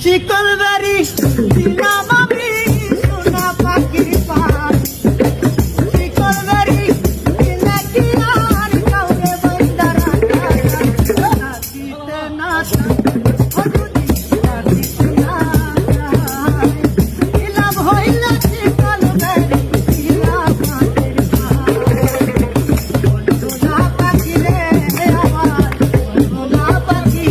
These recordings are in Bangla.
শিকল বাড়ি দিলাম আমি সোনা পাখির পান শিকল বাড়ি দিলে কি আর কাউরে বন্দারা দিতে না দিলাম হইল শিকল বাড়ি দিলাম পাখির পান সোনা পাখি রে আমার সোনা পাখি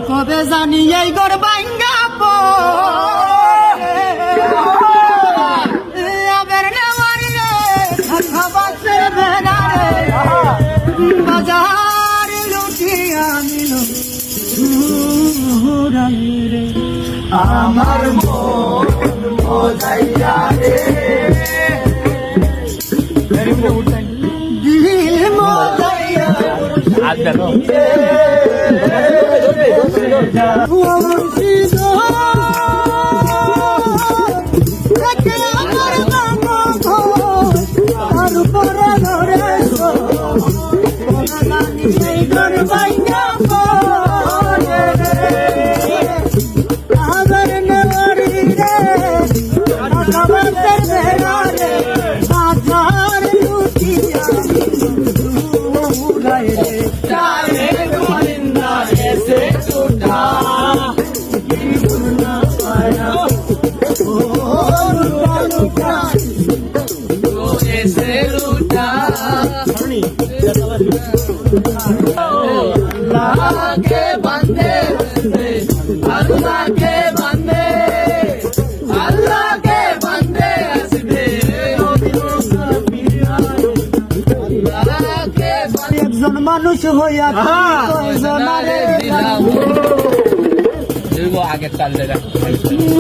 কবে জানি এই গর ভাঙ্গা বাজার লুটিয়া নিল আমার একজন মানুষ হইয়া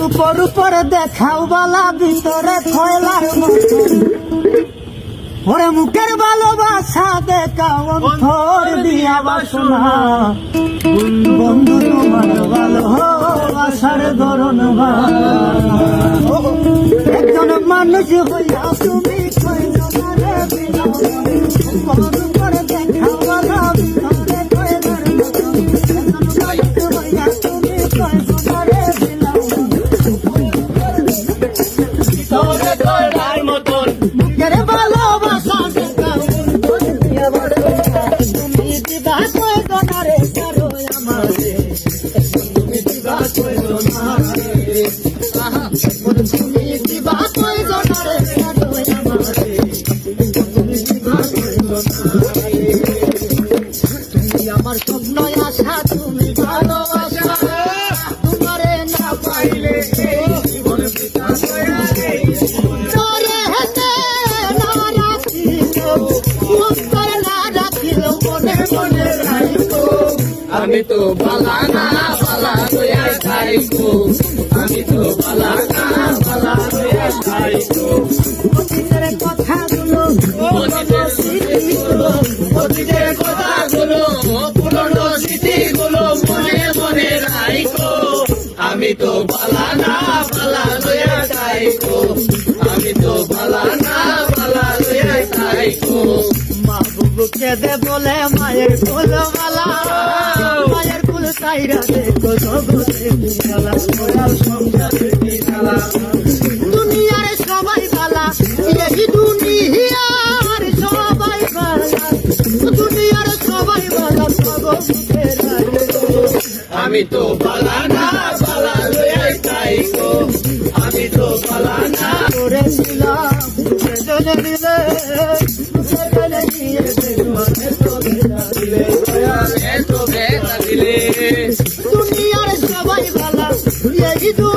উপর উপর দেখাও বালা ভিতরে খয়লার ওরে মুখের ভালোবাসা দেখাও অন্তর দিয়া বাসনা বন্ধু তোমার ভালোবাসার ধরন একজন মানুষ হইয়া তুমি আমার স্বপ্ন আশা তুমি ভালোবাসা তোমারে না পাইলে আমি তো বালা না বালা লইয়া খাইবো আমি তো বালা না বালা লইয়া খাইবো অতীতের কথাগুলো অতীতের কথাগুলো পুরনো স্মৃতিগুলো মনে মনে রাখো আমি তো বালা না বালা লইয়া খাইবো আমি তো বালা না বালা লইয়া খাইবো মা বুবুকে দে বলে মায়ের কোলমালা মায়ের কুল সাইরা দেখো জগতে বিশালা সংসারে বিশালা দুনিয়ার সবাই বালা এই দুনিয়ার সবাই বালা দুনিয়ার সবাই বালা আমি তো বালা না বালা লইয়া খাইবো আমি তো বালা না করে দিলাম জেনে দিলে জেনে দিয়েছে তোমার তো বেদা দিলে দয়াল এত বেদা দিলে দুনিয়ার সবাই ভালা এই